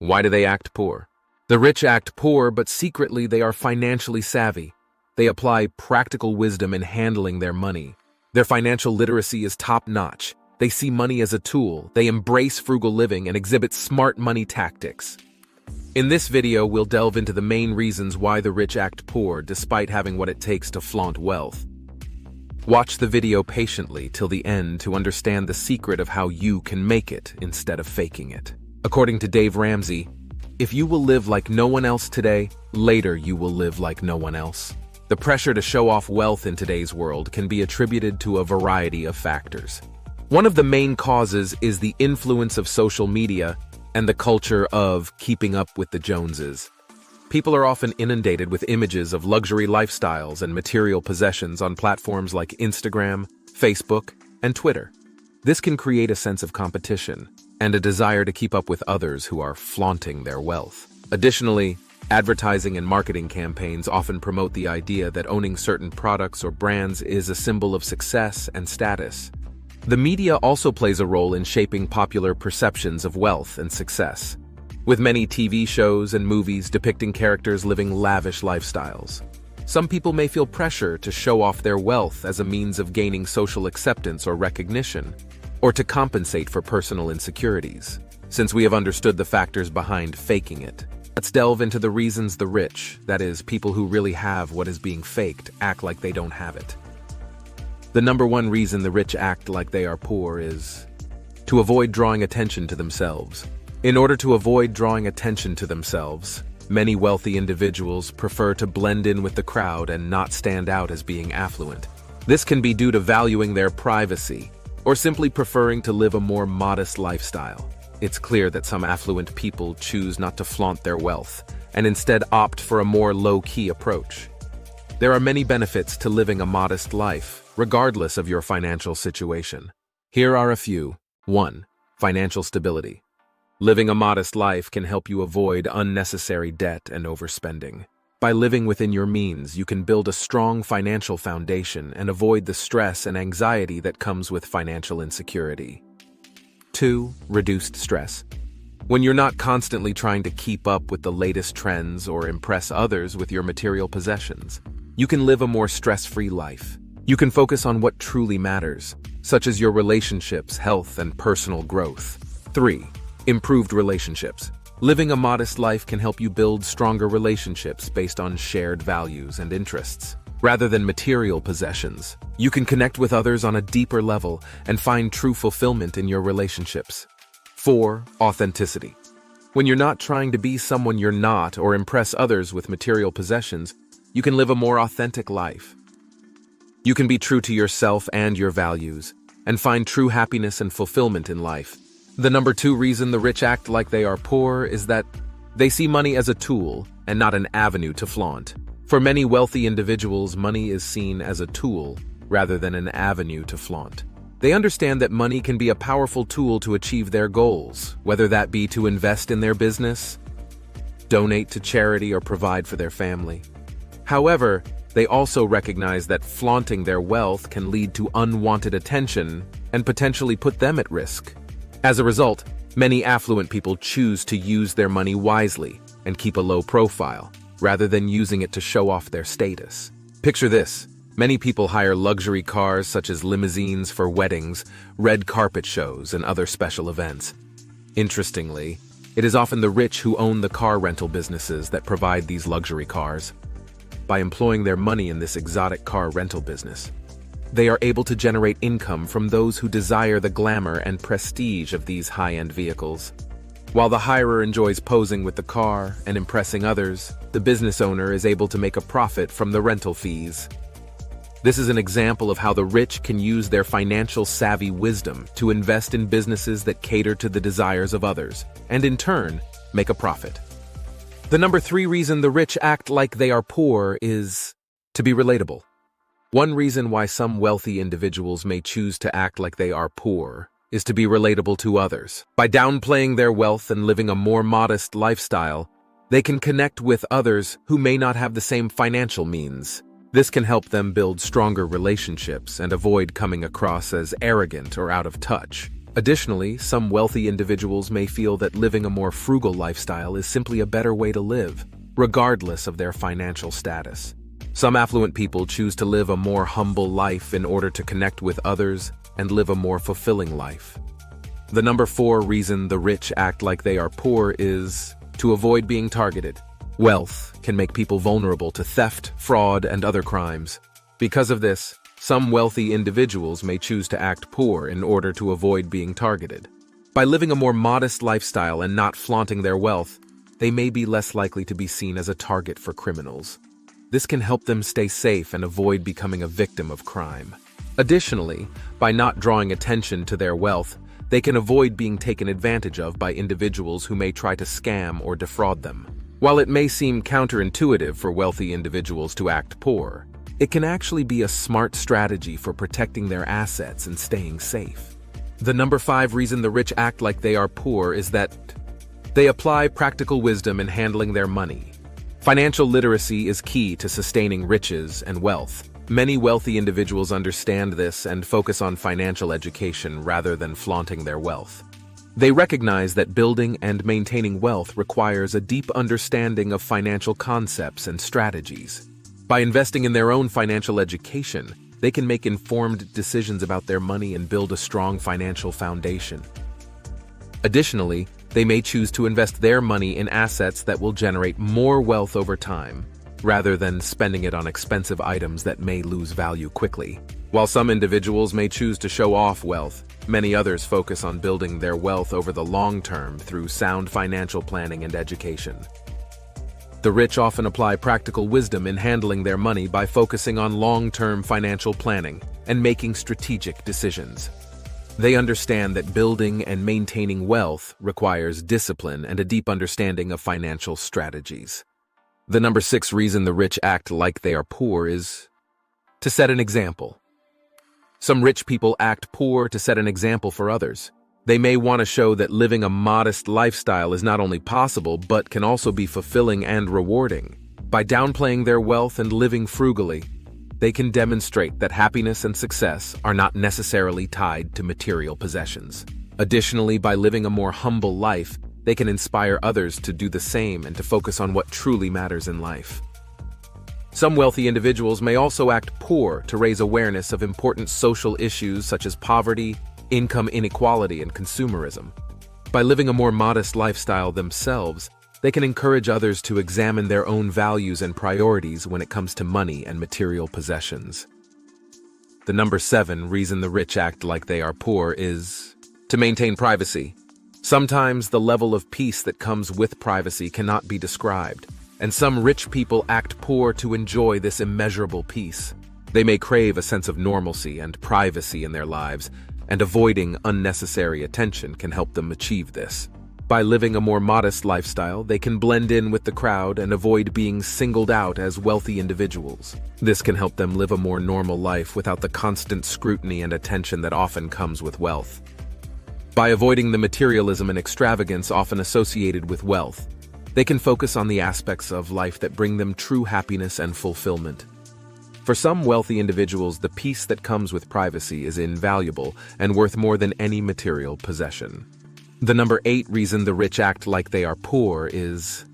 Why do they act poor? The rich act poor, but secretly they are financially savvy. They apply practical wisdom in handling their money. Their financial literacy is top-notch. They see money as a tool, they embrace frugal living, and exhibit smart money tactics. In this video, we'll delve into the main reasons why the rich act poor despite having what it takes to flaunt wealth. Watch the video patiently till the end to understand the secret of how you can make it instead of faking it. According to Dave Ramsey, if you will live like no one else today, later you will live like no one else. The pressure to show off wealth in today's world can be attributed to a variety of factors. One of the main causes is the influence of social media and the culture of keeping up with the Joneses. People are often inundated with images of luxury lifestyles and material possessions on platforms like Instagram, Facebook, and Twitter. This can create a sense of competition and a desire to keep up with others who are flaunting their wealth. Additionally, advertising and marketing campaigns often promote the idea that owning certain products or brands is a symbol of success and status. The media also plays a role in shaping popular perceptions of wealth and success, with many TV shows and movies depicting characters living lavish lifestyles. Some people may feel pressure to show off their wealth as a means of gaining social acceptance or recognition, or to compensate for personal insecurities. Since we have understood the factors behind faking it, let's delve into the reasons the rich, that is, people who really have what is being faked, act like they don't have it. The number one reason the rich act like they are poor is to avoid drawing attention to themselves. In order to avoid drawing attention to themselves, many wealthy individuals prefer to blend in with the crowd and not stand out as being affluent. This can be due to valuing their privacy or simply preferring to live a more modest lifestyle. It's clear that some affluent people choose not to flaunt their wealth and instead opt for a more low-key approach. There are many benefits to living a modest life, regardless of your financial situation. Here are a few. 1. Financial stability. Living a modest life can help you avoid unnecessary debt and overspending. By living within your means, you can build a strong financial foundation and avoid the stress and anxiety that comes with financial insecurity. 2. Reduced stress. When you're not constantly trying to keep up with the latest trends or impress others with your material possessions, you can live a more stress-free life. You can focus on what truly matters, such as your relationships, health, and personal growth. 3. Improved relationships. Living a modest life can help you build stronger relationships based on shared values and interests. Rather than material possessions, you can connect with others on a deeper level and find true fulfillment in your relationships. 4. Authenticity. When you're not trying to be someone you're not or impress others with material possessions, you can live a more authentic life. You can be true to yourself and your values, and find true happiness and fulfillment in life. The number 2 reason the rich act like they are poor is that they see money as a tool and not an avenue to flaunt. For many wealthy individuals, money is seen as a tool rather than an avenue to flaunt. They understand that money can be a powerful tool to achieve their goals, whether that be to invest in their business, donate to charity, or provide for their family. However, they also recognize that flaunting their wealth can lead to unwanted attention and potentially put them at risk. As a result, many affluent people choose to use their money wisely and keep a low profile, rather than using it to show off their status. Picture this. Many people hire luxury cars such as limousines for weddings, red carpet shows, and other special events. Interestingly, it is often the rich who own the car rental businesses that provide these luxury cars. By employing their money in this exotic car rental business, they are able to generate income from those who desire the glamour and prestige of these high-end vehicles. While the hirer enjoys posing with the car and impressing others, the business owner is able to make a profit from the rental fees. This is an example of how the rich can use their financial savvy wisdom to invest in businesses that cater to the desires of others, and in turn, make a profit. The number 3 reason the rich act like they are poor is to be relatable. One reason why some wealthy individuals may choose to act like they are poor is to be relatable to others. By downplaying their wealth and living a more modest lifestyle, they can connect with others who may not have the same financial means. This can help them build stronger relationships and avoid coming across as arrogant or out of touch. Additionally, some wealthy individuals may feel that living a more frugal lifestyle is simply a better way to live, regardless of their financial status. Some affluent people choose to live a more humble life in order to connect with others and live a more fulfilling life. The number 4 reason the rich act like they are poor is to avoid being targeted. Wealth can make people vulnerable to theft, fraud, and other crimes. Because of this, some wealthy individuals may choose to act poor in order to avoid being targeted. By living a more modest lifestyle and not flaunting their wealth, they may be less likely to be seen as a target for criminals. This can help them stay safe and avoid becoming a victim of crime. Additionally, by not drawing attention to their wealth, they can avoid being taken advantage of by individuals who may try to scam or defraud them. While it may seem counterintuitive for wealthy individuals to act poor, it can actually be a smart strategy for protecting their assets and staying safe. The number 5 reason the rich act like they are poor is that they apply practical wisdom in handling their money. Financial literacy is key to sustaining riches and wealth. Many wealthy individuals understand this and focus on financial education rather than flaunting their wealth. They recognize that building and maintaining wealth requires a deep understanding of financial concepts and strategies. By investing in their own financial education, they can make informed decisions about their money and build a strong financial foundation. Additionally, they may choose to invest their money in assets that will generate more wealth over time, rather than spending it on expensive items that may lose value quickly. While some individuals may choose to show off wealth, many others focus on building their wealth over the long term through sound financial planning and education. The rich often apply practical wisdom in handling their money by focusing on long-term financial planning and making strategic decisions. They understand that building and maintaining wealth requires discipline and a deep understanding of financial strategies. The number 6 reason the rich act like they are poor is to set an example. Some rich people act poor to set an example for others. They may want to show that living a modest lifestyle is not only possible, but can also be fulfilling and rewarding. By downplaying their wealth and living frugally, they can demonstrate that happiness and success are not necessarily tied to material possessions. Additionally, by living a more humble life, they can inspire others to do the same and to focus on what truly matters in life. Some wealthy individuals may also act poor to raise awareness of important social issues such as poverty, income inequality, and consumerism. By living a more modest lifestyle themselves, they can encourage others to examine their own values and priorities when it comes to money and material possessions. The number 7 reason the rich act like they are poor is to maintain privacy. Sometimes the level of peace that comes with privacy cannot be described, and some rich people act poor to enjoy this immeasurable peace. They may crave a sense of normalcy and privacy in their lives, and avoiding unnecessary attention can help them achieve this. By living a more modest lifestyle, they can blend in with the crowd and avoid being singled out as wealthy individuals. This can help them live a more normal life without the constant scrutiny and attention that often comes with wealth. By avoiding the materialism and extravagance often associated with wealth, they can focus on the aspects of life that bring them true happiness and fulfillment. For some wealthy individuals, the peace that comes with privacy is invaluable and worth more than any material possession. The number 8 reason the rich act like they are poor is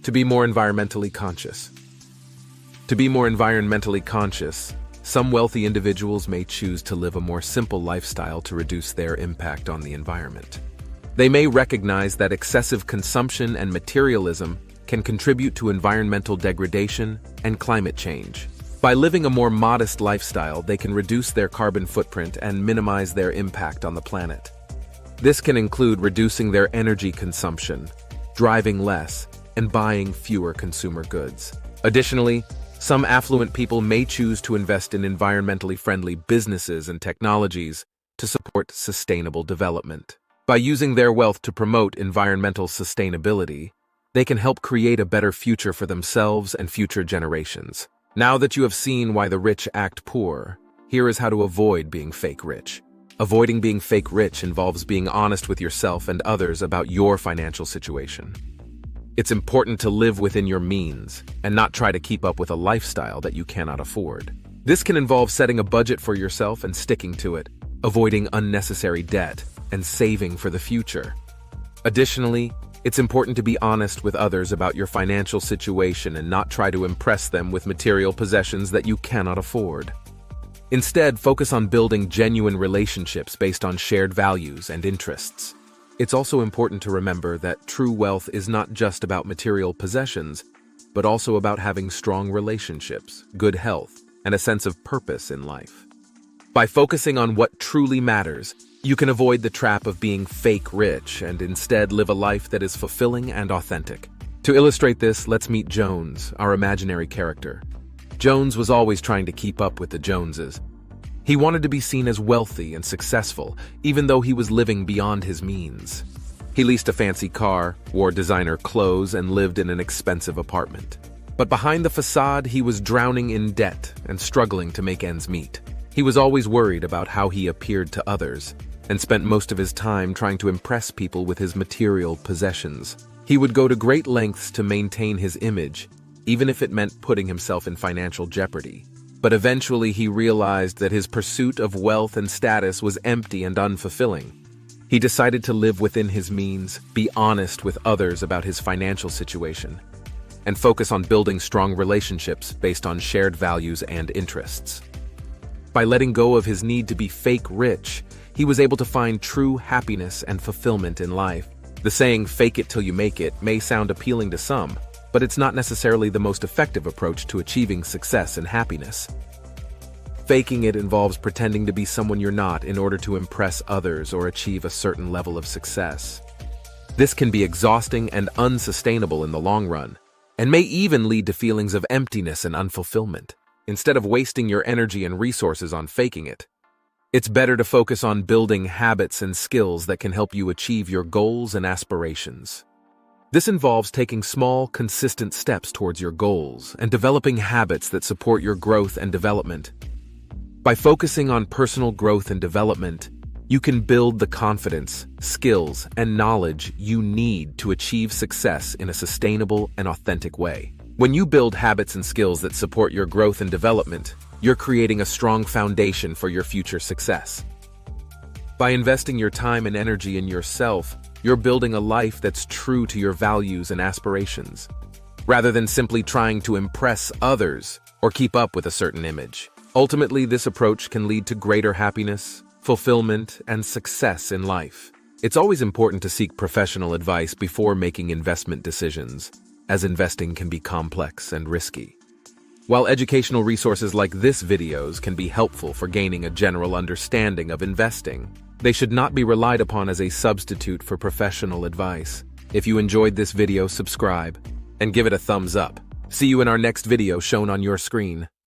to be more environmentally conscious. To be more environmentally conscious, some wealthy individuals may choose to live a more simple lifestyle to reduce their impact on the environment. They may recognize that excessive consumption and materialism can contribute to environmental degradation and climate change. By living a more modest lifestyle, they can reduce their carbon footprint and minimize their impact on the planet. This can include reducing their energy consumption, driving less, and buying fewer consumer goods. Additionally, some affluent people may choose to invest in environmentally friendly businesses and technologies to support sustainable development. By using their wealth to promote environmental sustainability, they can help create a better future for themselves and future generations. Now that you have seen why the rich act poor, here is how to avoid being fake rich. Avoiding being fake rich involves being honest with yourself and others about your financial situation. It's important to live within your means and not try to keep up with a lifestyle that you cannot afford. This can involve setting a budget for yourself and sticking to it, avoiding unnecessary debt, and saving for the future. Additionally, it's important to be honest with others about your financial situation and not try to impress them with material possessions that you cannot afford. Instead, focus on building genuine relationships based on shared values and interests. It's also important to remember that true wealth is not just about material possessions, but also about having strong relationships, good health, and a sense of purpose in life. By focusing on what truly matters, you can avoid the trap of being fake rich and instead live a life that is fulfilling and authentic. To illustrate this, let's meet Jones, our imaginary character. Jones was always trying to keep up with the Joneses. He wanted to be seen as wealthy and successful, even though he was living beyond his means. He leased a fancy car, wore designer clothes, and lived in an expensive apartment. But behind the facade, he was drowning in debt and struggling to make ends meet. He was always worried about how he appeared to others, and spent most of his time trying to impress people with his material possessions. He would go to great lengths to maintain his image, even if it meant putting himself in financial jeopardy. But eventually he realized that his pursuit of wealth and status was empty and unfulfilling. He decided to live within his means, be honest with others about his financial situation, and focus on building strong relationships based on shared values and interests. By letting go of his need to be fake rich, he was able to find true happiness and fulfillment in life. The saying, "fake it till you make it," may sound appealing to some, but it's not necessarily the most effective approach to achieving success and happiness. Faking it involves pretending to be someone you're not in order to impress others or achieve a certain level of success. This can be exhausting and unsustainable in the long run, and may even lead to feelings of emptiness and unfulfillment. Instead of wasting your energy and resources on faking it, it's better to focus on building habits and skills that can help you achieve your goals and aspirations. This involves taking small, consistent steps towards your goals and developing habits that support your growth and development. By focusing on personal growth and development, you can build the confidence, skills, and knowledge you need to achieve success in a sustainable and authentic way. When you build habits and skills that support your growth and development, you're creating a strong foundation for your future success. By investing your time and energy in yourself, you're building a life that's true to your values and aspirations, rather than simply trying to impress others or keep up with a certain image. Ultimately, this approach can lead to greater happiness, fulfillment, and success in life. It's always important to seek professional advice before making investment decisions, as investing can be complex and risky. While educational resources like this videos can be helpful for gaining a general understanding of investing, they should not be relied upon as a substitute for professional advice. If you enjoyed this video, subscribe and give it a thumbs up. See you in our next video shown on your screen.